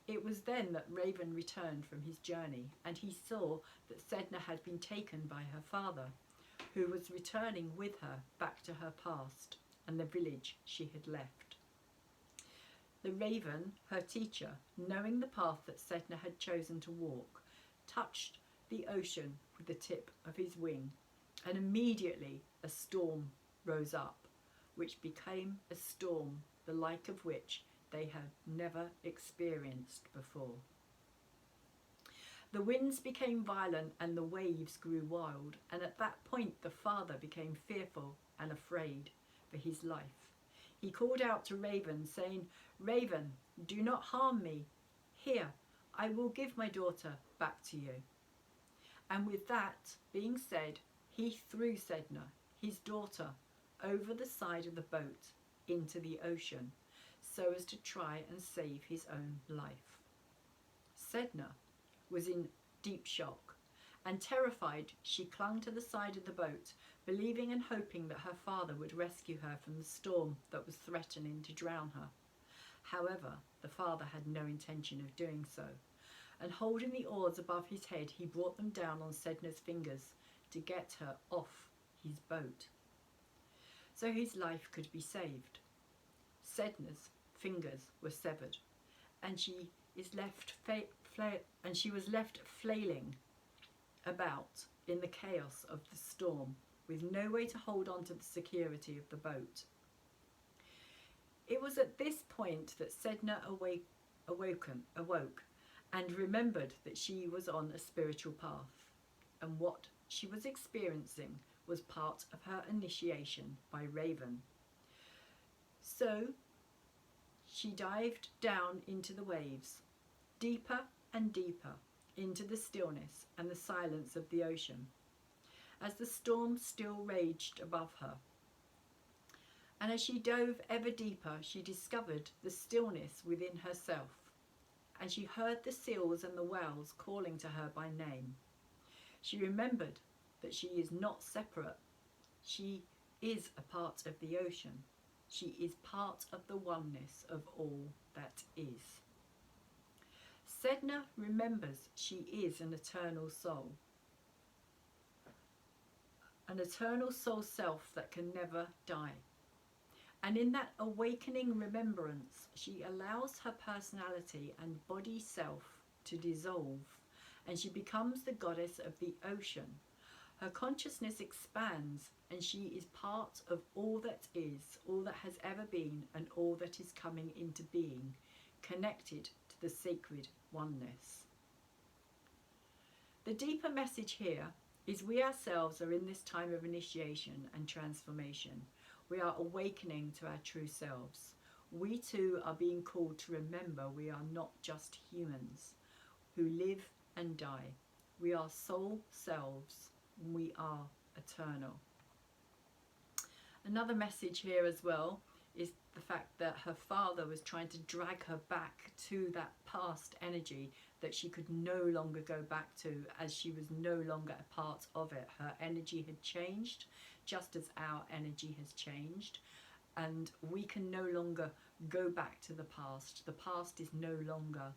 It was then that Raven returned from his journey, and he saw that Sedna had been taken by her father, who was returning with her back to her past and the village she had left. The raven, her teacher, knowing the path that Sedna had chosen to walk, touched the ocean with the tip of his wing, and immediately a storm rose up, which became a storm the like of which they had never experienced before. The winds became violent and the waves grew wild, and at that point the father became fearful and afraid for his life. He called out to Raven, saying, "Raven, do not harm me. Here, I will give my daughter back to you." And with that being said, he threw Sedna, his daughter, over the side of the boat into the ocean, so as to try and save his own life. Sedna was in deep shock, and terrified, she clung to the side of the boat, believing and hoping that her father would rescue her from the storm that was threatening to drown her. However, the father had no intention of doing so, and holding the oars above his head, he brought them down on Sedna's fingers to get her off his boat, so his life could be saved. Sedna's fingers were severed, and she was left flailing about in the chaos of the storm, with no way to hold on to the security of the boat. It was at this point that Sedna awoke and remembered that she was on a spiritual path, and what she was experiencing was part of her initiation by Raven. So she dived down into the waves, deeper and deeper into the stillness and the silence of the ocean, as the storm still raged above her. And as she dove ever deeper, she discovered the stillness within herself, and she heard the seals and the whales calling to her by name. She remembered that she is not separate. She is a part of the ocean. She is part of the oneness of all that is. Sedna remembers she is an eternal soul self that can never die. And in that awakening remembrance, she allows her personality and body self to dissolve, and she becomes the goddess of the ocean. Her consciousness expands, and she is part of all that is, all that has ever been, and all that is coming into being, connected to the sacred oneness. The deeper message here is we ourselves are in this time of initiation and transformation. We are awakening to our true selves. We too are being called to remember we are not just humans who live and die. We are soul selves. We are eternal. Another message here as well is the fact that her father was trying to drag her back to that past energy that she could no longer go back to, as she was no longer a part of it. Her energy had changed, just as our energy has changed, and we can no longer go back to the past. The past is no longer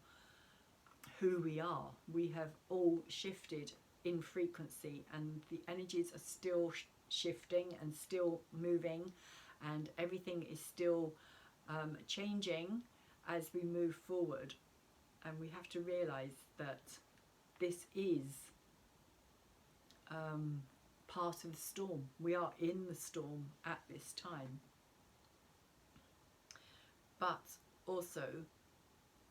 who we are. We have all shifted in frequency, and the energies are still shifting and still moving, and everything is still changing as we move forward. And we have to realize that this is part of the storm. We are in the storm at this time. But also,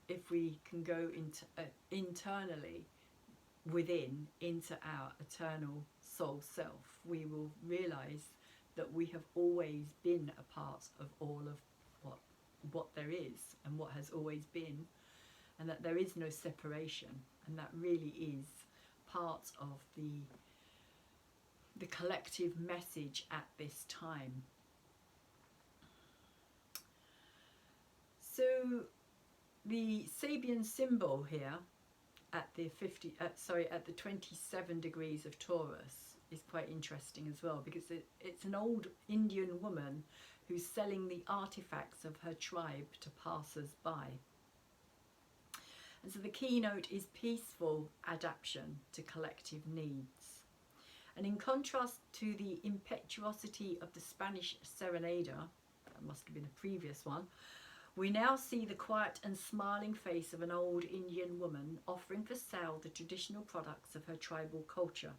if we can go into internally within, into our eternal soul self, we will realize that we have always been a part of all of what there is and what has always been, and that there is no separation, and that really is part of the collective message at this time. So the Sabian symbol here at the 27 degrees of Taurus is quite interesting as well, because it's an old Indian woman who's selling the artifacts of her tribe to passers-by. And so the keynote is peaceful adaptation to collective needs. And in contrast to the impetuosity of the Spanish serenader, that must have been the previous one, we now see the quiet and smiling face of an old Indian woman offering for sale the traditional products of her tribal culture.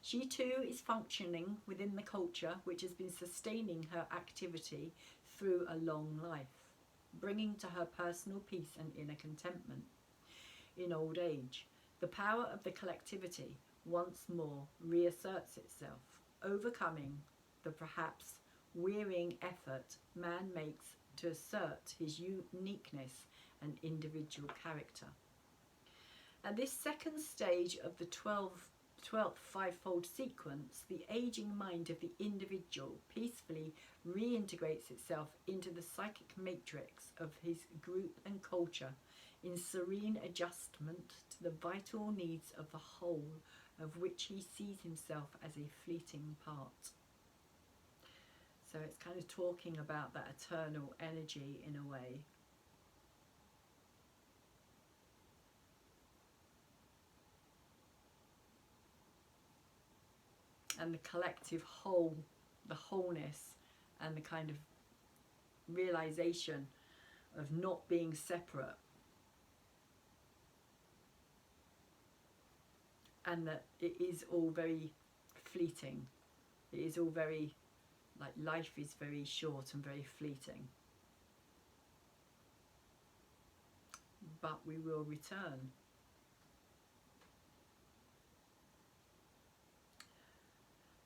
She too is functioning within the culture which has been sustaining her activity through a long life, bringing to her personal peace and inner contentment. In old age, the power of the collectivity once more reasserts itself, overcoming the perhaps wearying effort man makes to assert his uniqueness and individual character. At this second stage of the 12th fivefold sequence, the aging mind of the individual peacefully reintegrates itself into the psychic matrix of his group and culture in serene adjustment to the vital needs of the whole, of which he sees himself as a fleeting part. So it's kind of talking about that eternal energy in a way. And the collective whole, the wholeness, and the kind of realization of not being separate. And that it is all very fleeting. It is all very, like, life is very short and very fleeting. But we will return.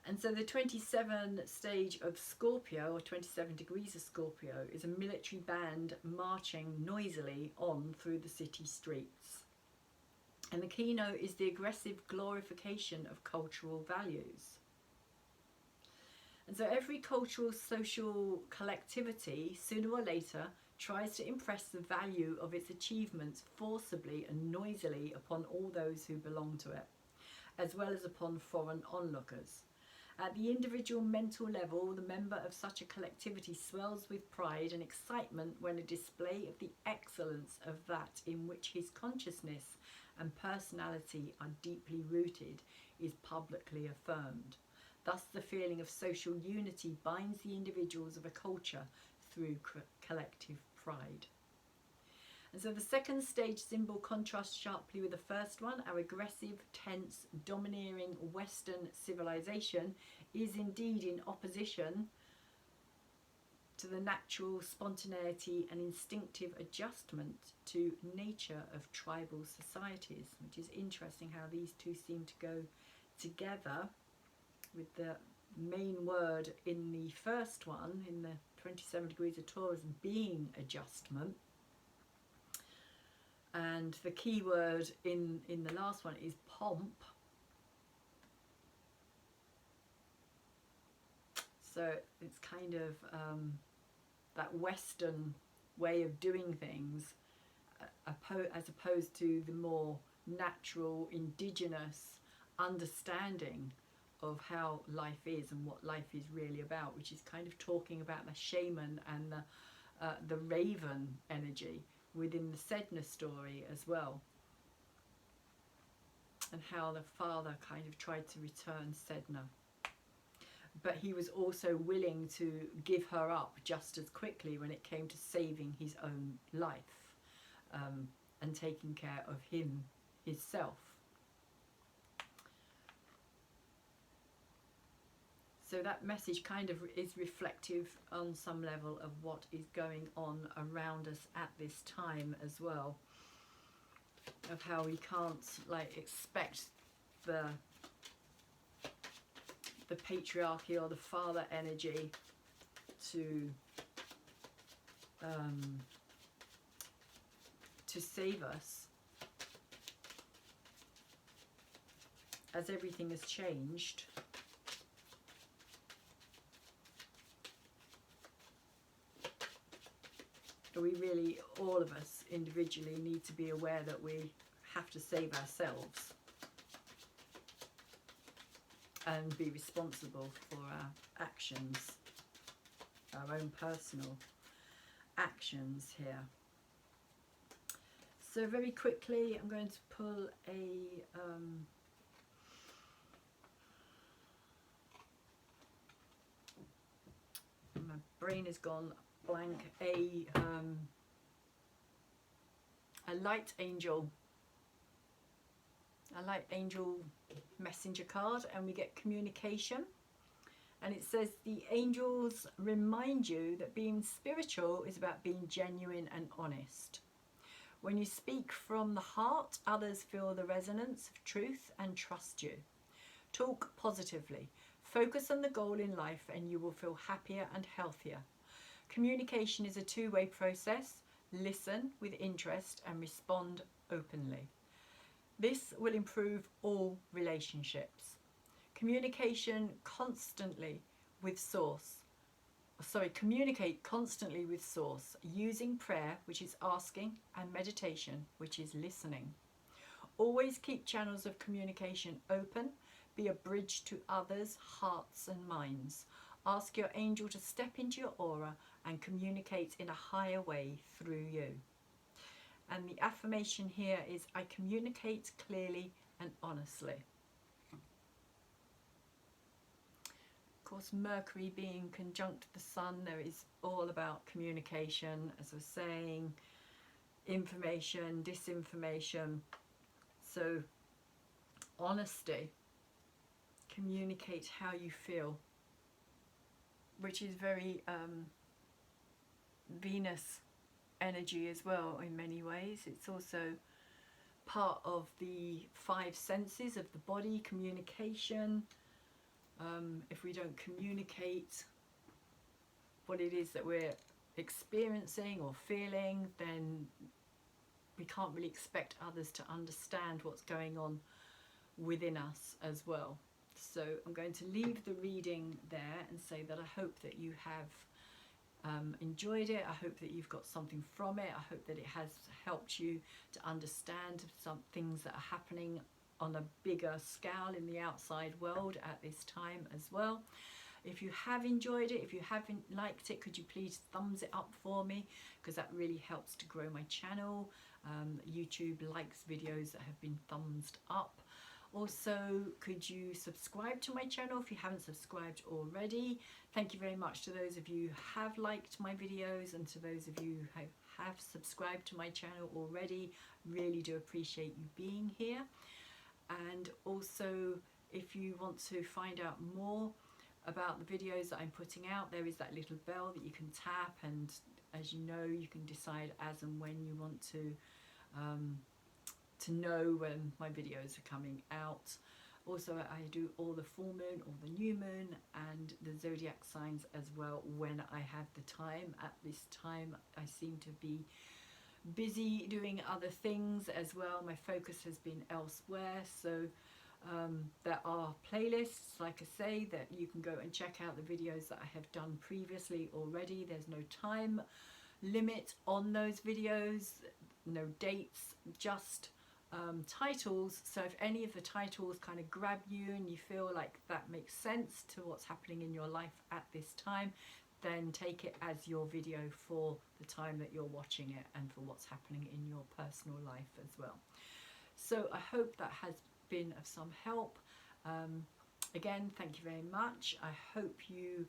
And so the 27 stage of Scorpio, or 27 degrees of Scorpio, is a military band marching noisily on through the city streets. And the keynote is the aggressive glorification of cultural values. And so every cultural social collectivity, sooner or later, tries to impress the value of its achievements forcibly and noisily upon all those who belong to it, as well as upon foreign onlookers. At the individual mental level, the member of such a collectivity swells with pride and excitement when a display of the excellence of that in which his consciousness and personality are deeply rooted is publicly affirmed. Thus, the feeling of social unity binds the individuals of a culture through collective pride. And so the second stage symbol contrasts sharply with the first one. Our aggressive, tense, domineering Western civilization is indeed in opposition to the natural spontaneity and instinctive adjustment to nature of tribal societies, which is interesting how these two seem to go together, with the main word in the first one, in the 27 degrees of Taurus, being adjustment. And the key word in the last one is pomp. So it's kind of that Western way of doing things, as opposed to the more natural, indigenous understanding of how life is and what life is really about, which is kind of talking about the shaman and the raven energy within the Sedna story as well, and how the father kind of tried to return Sedna, but he was also willing to give her up just as quickly when it came to saving his own life, and taking care of himself. So that message kind of is reflective on some level of what is going on around us at this time as well, of how we can't expect the patriarchy or the father energy to save us, as everything has changed. we really, all of us individually, need to be aware that we have to save ourselves and be responsible for our actions, our own personal actions here. So very quickly, I'm going to pull a my brain has gone blank, a light angel messenger card, and we get communication, and it says the angels remind you that being spiritual is about being genuine and honest. When you speak from the heart, others feel the resonance of truth and trust you. Talk positively. Focus on the goal in life and you will feel happier and healthier. Communication is a two-way process. Listen with interest and respond openly. This will improve all relationships. Communicate constantly with source, using prayer, which is asking, and meditation, which is listening. Always keep channels of communication open. Be a bridge to others' hearts and minds. Ask your angel to step into your aura and communicate in a higher way through you. And the affirmation here is, I communicate clearly and honestly. Of course, Mercury being conjunct the Sun, there is all about communication, as I was saying, information, disinformation. So, honesty, communicate how you feel, which is very Venus energy as well in many ways. It's also part of the 5 senses of the body, communication. If we don't communicate what it is that we're experiencing or feeling, then we can't really expect others to understand what's going on within us as well. So I'm going to leave the reading there and say that I hope that you have enjoyed it. I hope that you've got something from it. I hope that it has helped you to understand some things that are happening on a bigger scale in the outside world at this time as well. If you have enjoyed it, if you haven't liked it, could you please thumbs it up for me, because that really helps to grow my channel. YouTube likes videos that have been thumbs up. Also, could you subscribe to my channel if you haven't subscribed already? Thank you very much to those of you who have liked my videos, and to those of you who have subscribed to my channel already. Really do appreciate you being here. And also, if you want to find out more about the videos that I'm putting out, there is that little bell that you can tap, and as you know, you can decide as and when you want to know when my videos are coming out. Also, I do all the full moon or the new moon and the zodiac signs as well when I have the time. At this time I seem to be busy doing other things as well. My focus has been elsewhere, so there are playlists, like I say, that you can go and check out the videos that I have done previously already. There's no time limit on those videos, no dates, just titles. So if any of the titles kind of grab you and you feel like that makes sense to what's happening in your life at this time, then take it as your video for the time that you're watching it and for what's happening in your personal life as well. So I hope that has been of some help. Again, thank you very much. I hope you,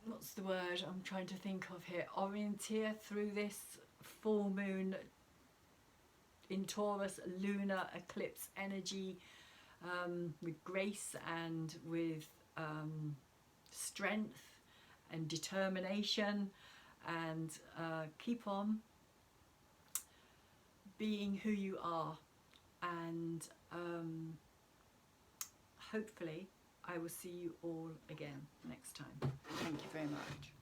what's the word I'm trying to think of here, orienteer through this full moon in Taurus lunar eclipse energy with grace and with strength and determination, and keep on being who you are, and hopefully I will see you all again next time. Thank you very much.